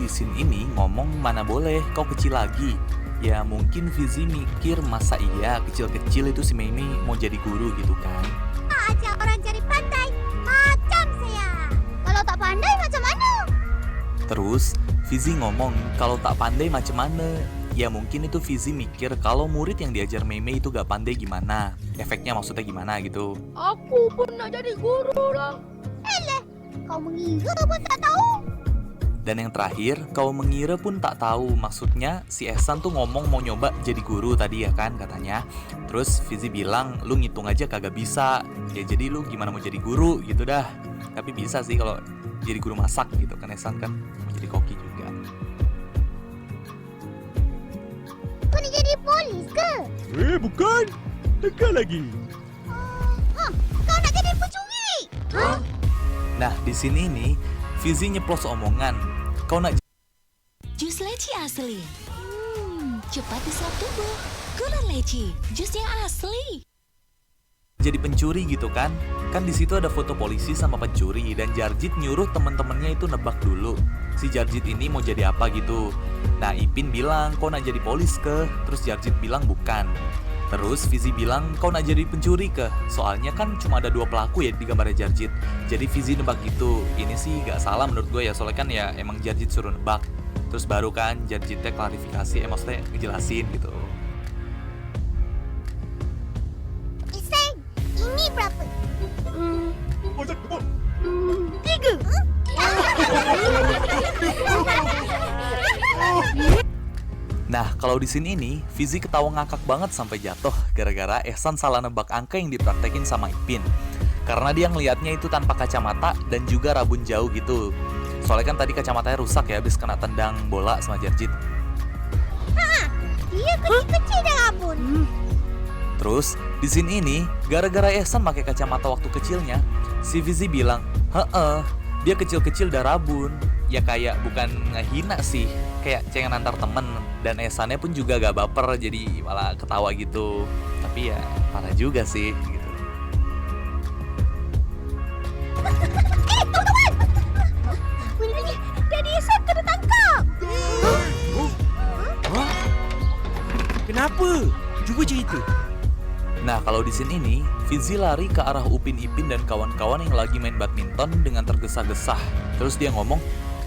di scene ini ngomong mana boleh kau kecil lagi. Ya mungkin Fizi mikir masa iya kecil-kecil itu si Mei mau jadi guru gitu kan. Aja orang cari pandai macam saya. Kalau tak pandai macam mana? Terus Fizi ngomong kalau tak pandai macam mana. Ya mungkin itu Fizi mikir kalau murid yang diajar Mei itu gak pandai gimana. Efeknya maksudnya gimana gitu. Aku pun nak jadi guru lah. Kau mengira pun tak tahu. Dan yang terakhir, kau mengira pun tak tahu. Maksudnya si Ehsan tuh ngomong mau nyoba jadi guru tadi ya kan katanya. Terus Fizi bilang lu ngitung aja kagak bisa. Ya jadi lu gimana mau jadi guru gitu dah. Tapi bisa sih kalau jadi guru masak gitu kan. Ehsan kan mau jadi koki juga. Kau nak jadi polis ke? Bukan. Dekat lagi. Kau nak jadi pencuri? Nah di sini nih Fizi nyeplos omongan. Kau nak Jus leci asli. Cepat diserap tubuh. Gula leci, jus yang asli. jadi pencuri gitu kan? Kan di situ ada foto polisi sama pencuri dan Jarjit nyuruh teman-temannya itu nebak dulu. Si Jarjit ini mau jadi apa gitu. Nah Ipin bilang kau nak jadi polis ke? Terus Jarjit bilang bukan. Terus Fizi bilang kau nak jadi pencuri ke? Soalnya kan cuma ada 2 pelaku ya di gambarnya Jarjit. Jadi Fizi nebak gitu. Ini sih gak salah menurut gue ya. Soalnya kan ya emang Jarjit suruh nebak. Terus baru kan Jarjitnya klarifikasi, maksudnya ngejelasin gitu. Iseng, ini berapa? 3. Nah, kalau di sini nih, Fizi ketawa ngakak banget sampai jatuh gara-gara Ehsan salah nebak angka yang dipraktekin sama Ipin. Karena dia ngelihatnya itu tanpa kacamata dan juga rabun jauh gitu. Soalnya kan tadi kacamatanya rusak ya habis kena tendang bola sama Jarjit. Dia kecil-kecil dah rabun. Terus, di sini ini, gara-gara Ehsan pakai kacamata waktu kecilnya, si Fizi bilang, dia kecil-kecil dah rabun. Ya kayak bukan ngehina sih, kayak cengen antar temen. Dan Ehsannya pun juga gak baper, jadi malah ketawa gitu. Tapi ya parah juga sih gitu. Teman-teman! Ini Daddy Ihsan kena tangkap. Kenapa? Cuba cerita. Nah kalau di sini nih, Fizi lari ke arah Upin Ipin dan kawan-kawan yang lagi main badminton dengan tergesa-gesa. Terus dia ngomong,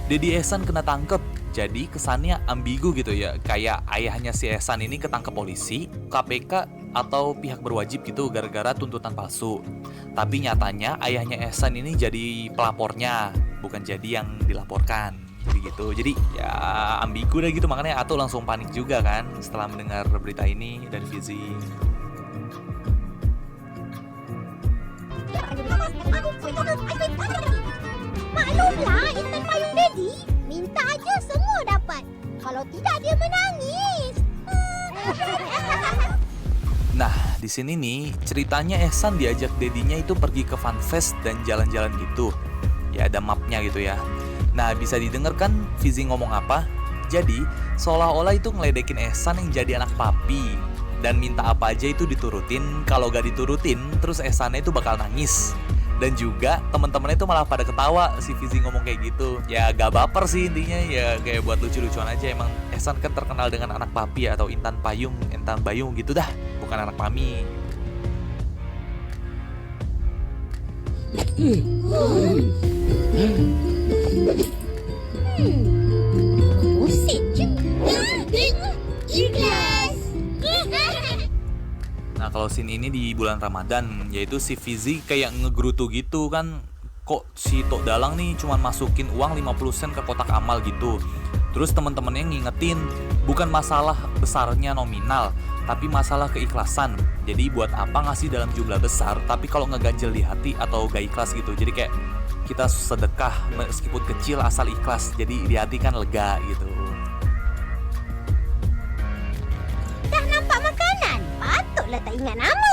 Daddy Ihsan kena tangkep. Jadi kesannya ambigu gitu ya, kayak ayahnya si Ehsan ini ketangkep polisi, KPK, atau pihak berwajib gitu gara-gara tuntutan palsu. Tapi nyatanya ayahnya Ehsan ini jadi pelapornya, bukan jadi yang dilaporkan. Jadi gitu, jadi ya ambigu deh gitu, makanya Ato langsung panik juga kan setelah mendengar berita ini dari Fizi. Maklumlah, Intan payung Daddy. Minta aja semua dapat. Kalau tidak dia menangis. Nah, di sini nih ceritanya Ehsan diajak dedinya itu pergi ke funfest dan jalan-jalan gitu. Ya ada mapnya gitu ya. Nah, bisa didengar kan Fizi ngomong apa? Jadi, seolah-olah itu ngeledekin Ehsan yang jadi anak papi dan minta apa aja itu diturutin. Kalau gak diturutin, terus Ehsannya itu bakal nangis. Dan juga teman-temannya itu malah pada ketawa si Fizi ngomong kayak gitu. Ya gak baper sih intinya, ya kayak buat lucu-lucuan aja. Emang Ehsan kan terkenal dengan anak papi atau intan payung, intan bayung gitu dah, bukan anak mami. Pusing je. Ikhlas. Nah kalau scene ini di bulan Ramadan, yaitu si Fizi kayak ngegerutu gitu kan. Kok si Tok Dalang nih cuman masukin uang 50 sen ke kotak amal gitu. Terus teman-temannya ngingetin, bukan masalah besarnya nominal, tapi masalah keikhlasan. Jadi buat apa ngasih dalam jumlah besar, tapi kalau ngeganjel di hati atau gak ikhlas gitu. Jadi kayak kita sedekah meskipun kecil asal ikhlas, jadi di hati kan lega gitu. Dah nampak makanan? Patutlah tak ingat nama.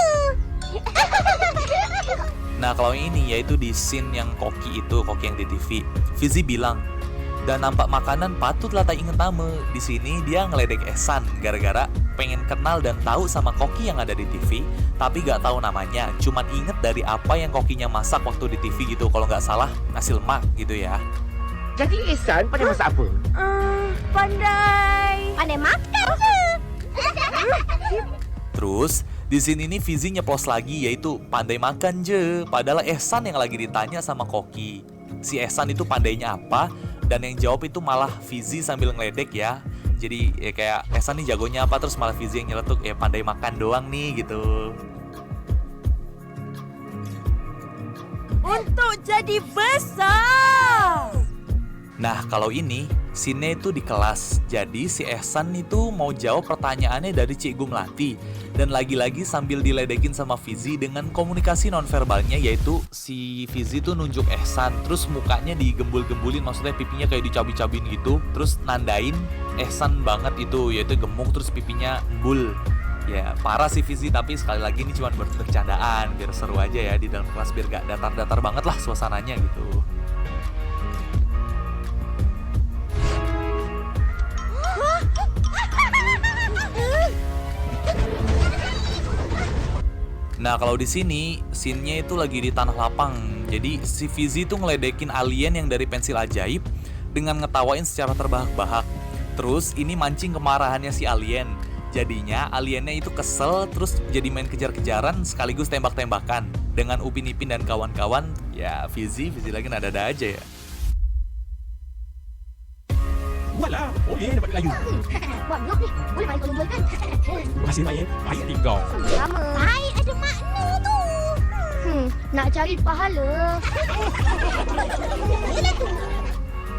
Nah kalau ini yaitu di scene yang koki yang di TV, Fizi bilang, dan nampak makanan patutlah tak inget nama. Di sini dia ngeledek Ehsan gara-gara pengen kenal dan tahu sama koki yang ada di TV, tapi gak tahu namanya. Cuman inget dari apa yang kokinya masak waktu di TV gitu. Kalau nggak salah nasi lemak gitu ya. Jadi Ehsan pandai masak apa? Pandai makan je. Terus di sini nih Fizi nyeplos lagi, yaitu pandai makan je. Padahal Ehsan yang lagi ditanya sama Koki. Si Ehsan itu pandainya apa? Dan yang jawab itu malah Fizi sambil ngeledek ya. Jadi ya kayak Ehsan nih jagonya apa, terus malah Fizi yang nyeletuk ya pandai makan doang nih gitu. Untuk jadi besar. Nah kalau ini scene itu di kelas. Jadi si Ehsan itu mau jawab pertanyaannya dari Cikgu Melati. Dan lagi-lagi sambil diledekin sama Fizi dengan komunikasi nonverbalnya, yaitu si Fizi tuh nunjuk Ehsan, terus mukanya digembul-gembulin, maksudnya pipinya kayak dicabik-cabin gitu. Terus nandain Ehsan banget itu, yaitu gemuk terus pipinya embul. Ya parah sih Fizi, tapi sekali lagi ini cuma bercandaan biar seru aja ya di dalam kelas, biar gak datar-datar banget lah suasananya gitu. Nah kalau di sini scene-nya itu lagi di tanah lapang. Jadi si Fizi tuh ngeledekin alien yang dari pensil ajaib dengan ngetawain secara terbahak-bahak. Terus ini mancing kemarahannya si alien. Jadinya aliennya itu kesel, terus jadi main kejar-kejaran sekaligus tembak-tembakan. Dengan Upin Ipin dan kawan-kawan, ya Fizi lagi nada-nada aja ya. Buatlah, boleh dapat kayu. Buat blok ni. Boleh main tolong kan? Terima kasih Maya. Baik hati kau. Sama. Baik ada makna tu. Nak cari pahala.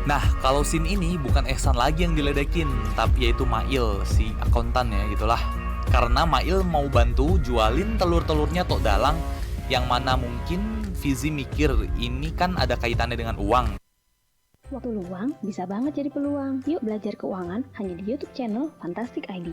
Nah, kalau scene ini bukan Ehsan lagi yang diledekin, tapi yaitu Mail, si akuntan ya gitulah. Karena Mail mau bantu jualin telur-telurnya Tok Dalang, yang mana mungkin Fizi mikir ini kan ada kaitannya dengan uang. Waktu luang bisa banget jadi peluang. Yuk belajar keuangan hanya di YouTube channel Fantastic ID.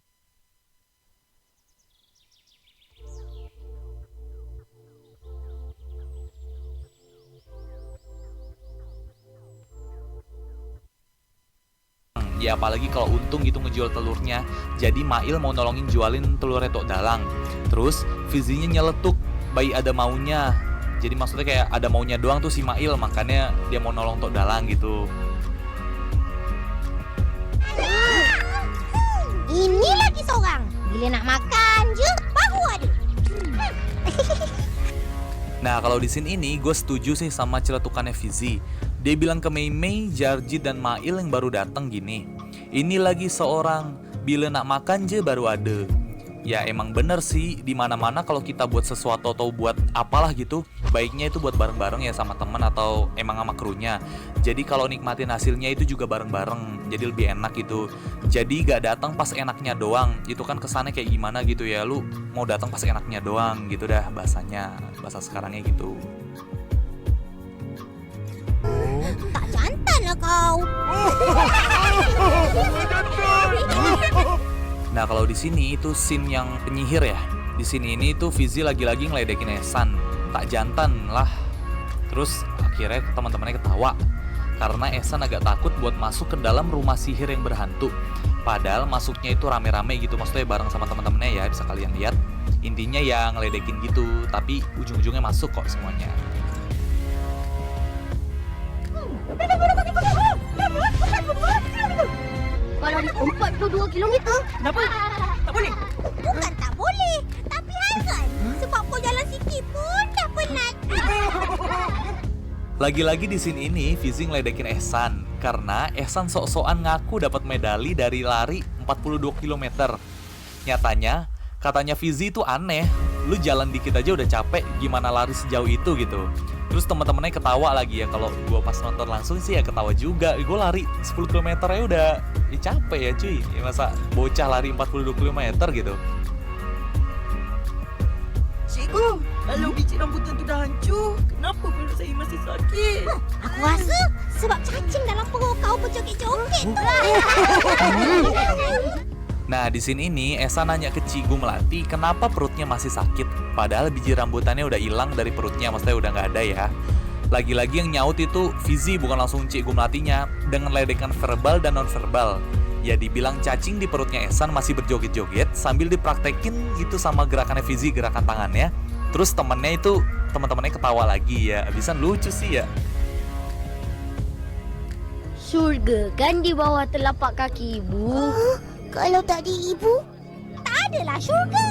Ya apalagi kalau untung gitu ngejual telurnya. Jadi Mail mau nolongin jualin telurnya Tok Dalang. Terus Fizinya nyeletuk bayi ada maunya. Jadi maksudnya kayak ada maunya doang tuh si Mail, makanya dia mau nolong Tok Dalang gitu. Ini lagi seorang. Bila nak makan je, baru ada. Nah kalau di scene ini gue setuju sih sama celetukannya Fizi. Dia bilang ke Mei Mei, Jarjit dan Mail yang baru datang gini. Ini lagi seorang, bila nak makan je baru ada. Ya emang bener sih, dimana-mana kalau kita buat sesuatu atau buat apalah gitu, baiknya itu buat bareng-bareng ya sama temen atau emang sama krunya. Jadi kalau nikmatin hasilnya itu juga bareng-bareng, jadi lebih enak gitu. Jadi gak datang pas enaknya doang, itu kan kesannya kayak gimana gitu ya. Lu mau datang pas enaknya doang gitu dah bahasanya, bahasa sekarangnya gitu. Tak jantan lah kau. Nah kalau di sini itu scene yang penyihir ya. Di sini ini tuh Fizi lagi-lagi ngeledekin Ehsan. Tak jantan lah. Terus akhirnya teman-temannya ketawa karena Ehsan agak takut buat masuk ke dalam rumah sihir yang berhantu. Padahal masuknya itu rame-rame gitu, maksudnya bareng sama teman-temannya ya, bisa kalian lihat. Intinya ya ngeledekin gitu, tapi ujung-ujungnya masuk kok semuanya. Kalau di 42 kilometer. Kenapa? Tak boleh. Bukan tak boleh, tapi hairan. Sebab kau jalan sikit pun dah penat. Lagi-lagi di scene ini Fizi ngeledekin Ehsan karena Ehsan sok-sokan ngaku dapat medali dari lari 42 km. Nyatanya, katanya Fizi itu aneh. Lu jalan dikit aja udah capek, gimana lari sejauh itu gitu. Terus teman-temannya ketawa lagi ya. Kalau gua pas nonton langsung sih ya ketawa juga. Gue lari 10 km aja udah capek ya cuy. Ya, masa bocah lari 42 km gitu. Cikgu, kalau biji rambutan tu dah hancur, kenapa perut saya masih sakit? Aku rasa sebab cacing dalam perut kau berjoget-joget tu lah. Nah di sini ini Ehsan nanya ke Cikgu Melati kenapa perutnya masih sakit. Padahal biji rambutannya udah hilang dari perutnya, maksudnya udah nggak ada ya. Lagi-lagi yang nyaut itu Fizi, bukan langsung Cikgu Melatinya, dengan ledekan verbal dan non-verbal. Ya dibilang cacing di perutnya Ehsan masih berjoget-joget sambil dipraktekin gitu sama gerakannya Fizi, gerakan tangannya. Terus teman-temannya ketawa lagi ya, abisan lucu sih ya. Surga kan di bawah telapak kaki ibu. Kalau tak di ibu, tak adalah syurga.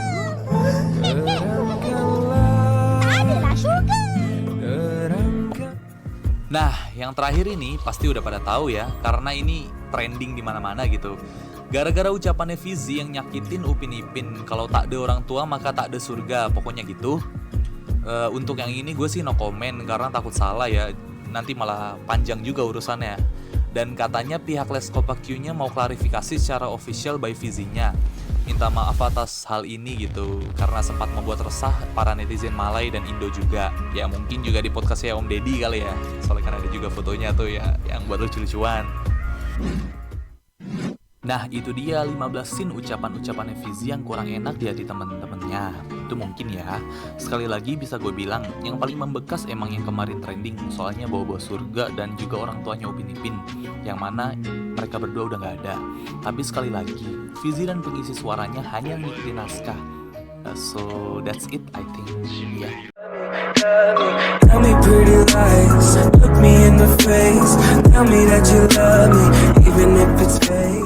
Tak adalah syurga. Nah, yang terakhir ini pasti udah pada tahu ya, karena ini trending di mana-mana gitu. Gara-gara ucapannya Fizi yang nyakitin Upin Ipin, kalau tak ada orang tua maka tak ada surga, pokoknya gitu. Untuk yang ini gue sih no comment karena takut salah ya, nanti malah panjang juga urusannya. Dan katanya pihak Leskopa Q-nya mau klarifikasi secara official by Fizi-nya. Minta maaf atas hal ini gitu, karena sempat membuat resah para netizen Malay dan Indo juga. Ya mungkin juga di podcastnya Om Deddy kali ya, soalnya kan ada juga fotonya tuh ya, yang buat lucu-lucuan. Nah itu dia 15 scene ucapan-ucapannya Fizi yang kurang enak di hati temen-temennya. Itu mungkin ya. Sekali lagi bisa gue bilang, yang paling membekas emang yang kemarin trending, soalnya bawa-bawa surga dan juga orang tuanya Upin Ipin, yang mana mereka berdua udah gak ada. Tapi sekali lagi, Fizi dan pengisi suaranya hanya ngikutin naskah. So that's it I think. Yeah. Tell me pretty lies, look me in the face. Tell me that you love me, even if it's fake.